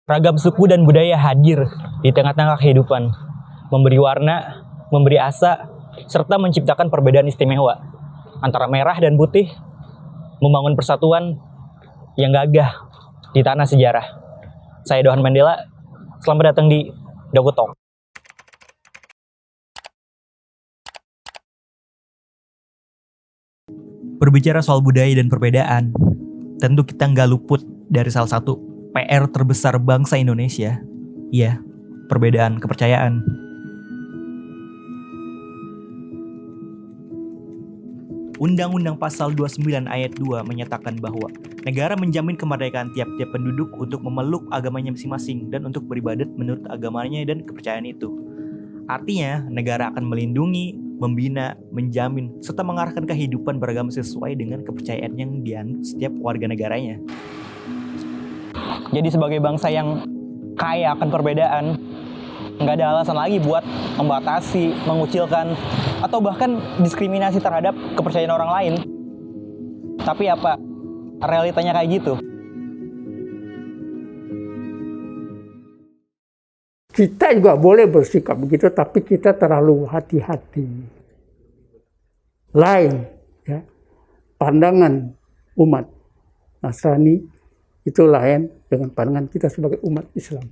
Ragam suku dan budaya hadir di tengah-tengah kehidupan, memberi warna, memberi asa, serta menciptakan perbedaan istimewa antara merah dan putih, membangun persatuan yang gagah di tanah sejarah. Saya Dohan Mandela, selamat datang di Dogo Talk. Berbicara soal budaya dan perbedaan, tentu kita nggak luput dari salah satu PR terbesar bangsa Indonesia. Iya, perbedaan kepercayaan. Undang-Undang Pasal 29 Ayat 2 menyatakan bahwa negara menjamin kemerdekaan tiap-tiap penduduk untuk memeluk agamanya masing-masing dan untuk beribadat menurut agamanya dan kepercayaan itu. Artinya, negara akan melindungi, membina, menjamin, serta mengarahkan kehidupan beragama sesuai dengan kepercayaan yang dianut setiap warga negaranya. Jadi sebagai bangsa yang kaya akan perbedaan, nggak ada alasan lagi buat membatasi, mengucilkan, atau bahkan diskriminasi terhadap kepercayaan orang lain. Tapi apa realitanya kayak gitu? Kita juga boleh bersikap begitu, tapi kita terlalu hati-hati. Lain, ya, pandangan umat Nasrani itu lain dengan pandangan kita sebagai umat Islam.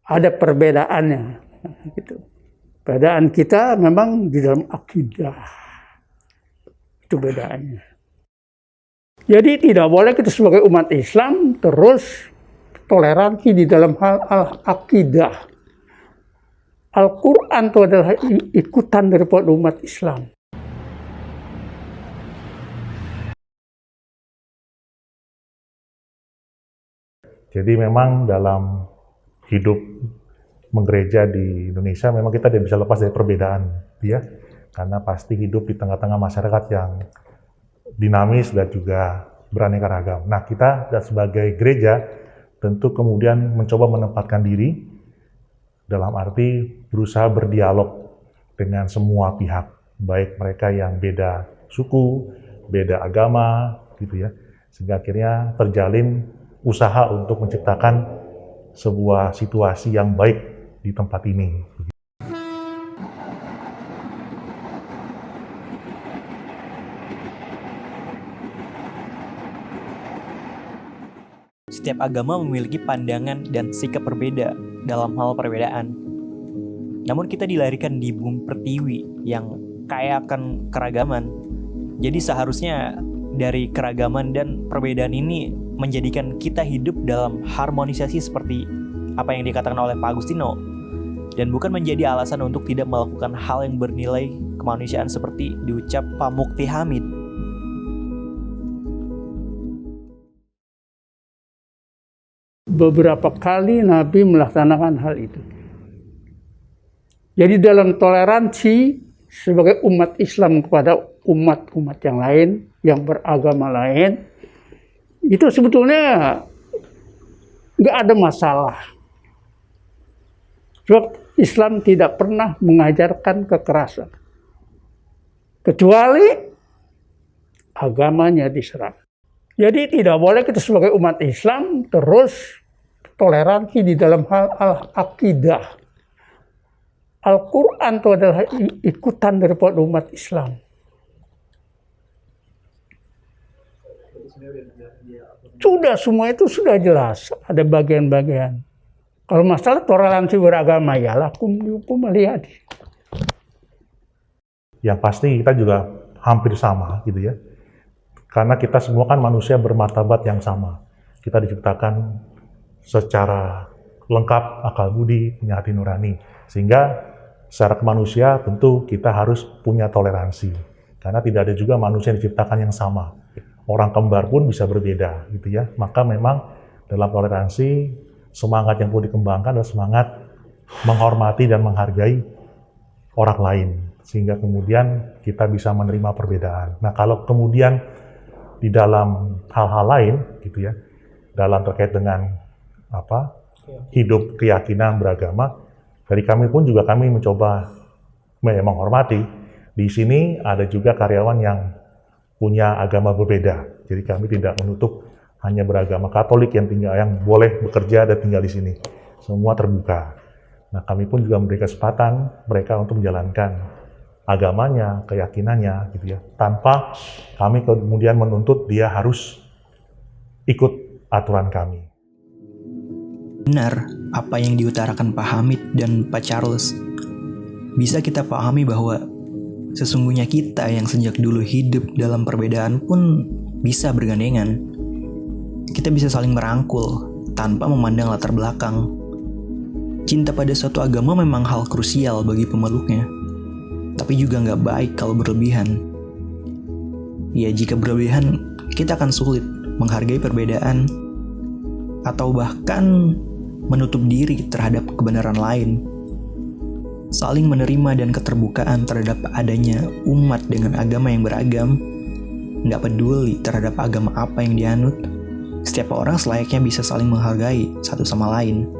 Ada perbedaannya, gitu. Perbedaan kita memang di dalam akidah, itu bedaannya. Jadi tidak boleh kita sebagai umat Islam terus toleransi di dalam hal akidah. Al-Quran itu adalah ikutan daripada umat Islam. Jadi memang dalam hidup menggereja di Indonesia memang kita tidak bisa lepas dari perbedaan, ya. Karena pasti hidup di tengah-tengah masyarakat yang dinamis dan juga beraneka ragam. Nah, kita sebagai gereja tentu kemudian mencoba menempatkan diri dalam arti berusaha berdialog dengan semua pihak, baik mereka yang beda suku, beda agama, gitu ya. Sehingga akhirnya terjalin usaha untuk menciptakan sebuah situasi yang baik di tempat ini. Setiap agama memiliki pandangan dan sikap berbeda dalam hal perbedaan. Namun kita dilahirkan di bumi pertiwi yang kaya akan keragaman. Jadi seharusnya dari keragaman dan perbedaan ini menjadikan kita hidup dalam harmonisasi seperti apa yang dikatakan oleh Pak Agustino, dan bukan menjadi alasan untuk tidak melakukan hal yang bernilai kemanusiaan seperti diucap Pak Mukti Hamid. Beberapa kali Nabi melaksanakan hal itu. Jadi dalam toleransi sebagai umat Islam kepada umat-umat yang lain, yang beragama lain, itu sebetulnya nggak ada masalah. Sebab Islam tidak pernah mengajarkan kekerasan. Kecuali agamanya diserang. Jadi tidak boleh kita sebagai umat Islam terus toleransi di dalam hal akidah. Al-Quran itu adalah ikutan daripada umat Islam. Sudah, semua itu sudah jelas. Ada bagian-bagian. Kalau masalah toleransi beragama, ya lakum melihat. Yang pasti kita juga hampir sama, gitu ya. Karena kita semua kan manusia bermartabat yang sama. Kita diciptakan secara lengkap, akal budi, punya hati nurani. Sehingga secara kemanusia tentu kita harus punya toleransi. Karena tidak ada juga manusia yang diciptakan yang sama. Orang kembar pun bisa berbeda, gitu ya. Maka memang dalam toleransi, semangat yang perlu dikembangkan adalah semangat menghormati dan menghargai orang lain. Sehingga kemudian kita bisa menerima perbedaan. Nah, kalau kemudian di dalam hal-hal lain, gitu ya, dalam terkait dengan hidup keyakinan beragama, dari kami pun juga kami mencoba menghormati. Di sini ada juga karyawan yang punya agama berbeda. Jadi kami tidak menutup hanya beragama Katolik yang boleh bekerja dan tinggal di sini. Semua terbuka. Nah, kami pun juga memberi kesempatan mereka untuk menjalankan agamanya, keyakinannya, gitu ya, tanpa kami kemudian menuntut dia harus ikut aturan kami. Benar apa yang diutarakan Pak Hamid dan Pak Charles. Bisa kita pahami bahwa sesungguhnya kita yang sejak dulu hidup dalam perbedaan pun bisa bergandengan. Kita bisa saling merangkul tanpa memandang latar belakang. Cinta pada suatu agama memang hal krusial bagi pemeluknya, tapi juga nggak baik kalau berlebihan. Ya, jika berlebihan, kita akan sulit menghargai perbedaan atau bahkan menutup diri terhadap kebenaran lain. Saling menerima dan keterbukaan terhadap adanya umat dengan agama yang beragam, nggak peduli terhadap agama apa yang dianut, setiap orang selayaknya bisa saling menghargai satu sama lain.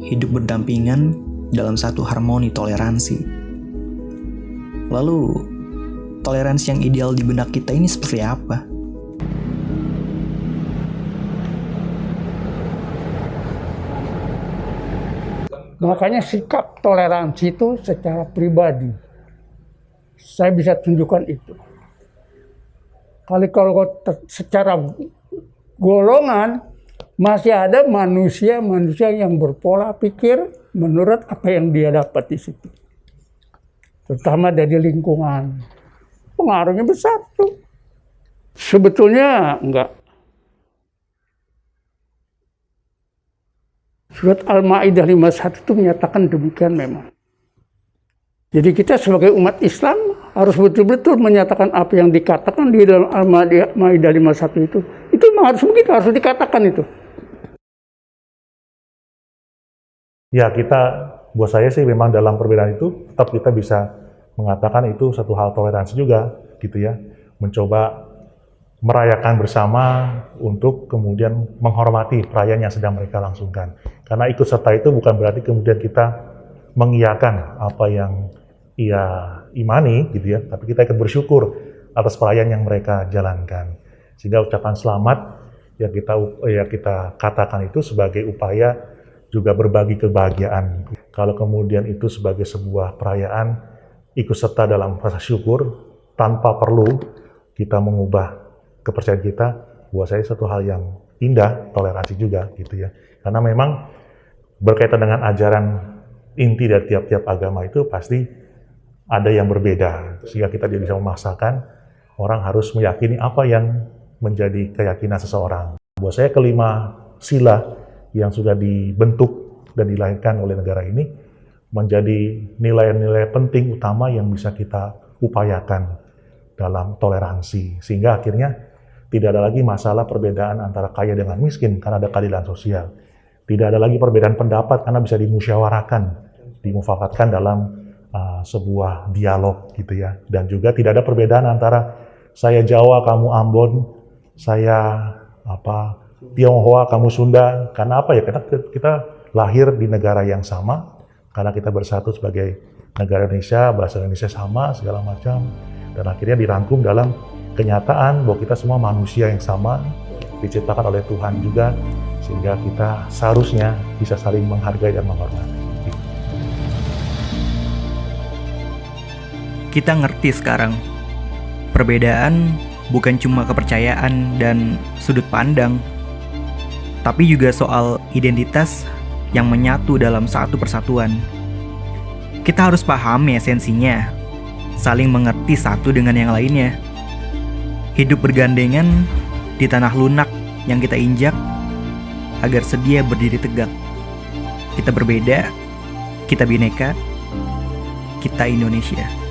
Hidup berdampingan dalam satu harmoni toleransi. Lalu, toleransi yang ideal di benak kita ini seperti apa? Makanya sikap toleransi itu secara pribadi, saya bisa tunjukkan itu. Kalau secara golongan, masih ada manusia yang berpola pikir menurut apa yang dia dapat di situ. Terutama dari lingkungan. Pengaruhnya besar tuh. Sebetulnya enggak. Surat Al-Ma'idah 51 itu menyatakan demikian memang. Jadi kita sebagai umat Islam harus betul-betul menyatakan apa yang dikatakan di dalam Al-Ma'idah 51 itu. Itu memang harus begitu, harus dikatakan itu. Ya, buat saya sih memang dalam perbedaan itu tetap kita bisa mengatakan itu satu hal toleransi juga, gitu ya. Mencoba merayakan bersama untuk kemudian menghormati perayaan yang sedang mereka langsungkan. Karena ikut serta itu bukan berarti kemudian kita mengiyakan apa yang ia imani, gitu ya. Tapi kita ikut bersyukur atas perayaan yang mereka jalankan. Sehingga ucapan selamat yang kita katakan itu sebagai upaya juga berbagi kebahagiaan. Kalau kemudian itu sebagai sebuah perayaan, ikut serta dalam rasa syukur, tanpa perlu kita mengubah kepercayaan kita, buat saya satu hal yang indah, toleransi juga, gitu ya. Karena memang berkaitan dengan ajaran inti dari tiap-tiap agama itu pasti ada yang berbeda, sehingga kita tidak bisa memaksakan orang harus meyakini apa yang menjadi keyakinan seseorang. Buat saya kelima sila yang sudah dibentuk dan dilahirkan oleh negara ini menjadi nilai-nilai penting utama yang bisa kita upayakan dalam toleransi. Sehingga akhirnya tidak ada lagi masalah perbedaan antara kaya dengan miskin karena ada keadilan sosial. Tidak ada lagi perbedaan pendapat karena bisa dimusyawarahkan, dimufafatkan dalam sebuah dialog, gitu ya. Dan juga tidak ada perbedaan antara saya Jawa, kamu Ambon, saya Tionghoa, kamu Sunda. Karena apa ya? Karena kita lahir di negara yang sama, karena kita bersatu sebagai negara Indonesia, bahasa Indonesia sama, segala macam. Dan akhirnya dirangkum dalam kenyataan bahwa kita semua manusia yang sama, diciptakan oleh Tuhan juga, sehingga kita seharusnya bisa saling menghargai dan menghormati. Kita ngerti sekarang, perbedaan bukan cuma kepercayaan dan sudut pandang, tapi juga soal identitas yang menyatu dalam satu persatuan. Kita harus pahami esensinya, saling mengerti satu dengan yang lainnya. Hidup bergandengan di tanah lunak yang kita injak agar sedia berdiri tegak. Kita berbeda, kita bineka, kita Indonesia.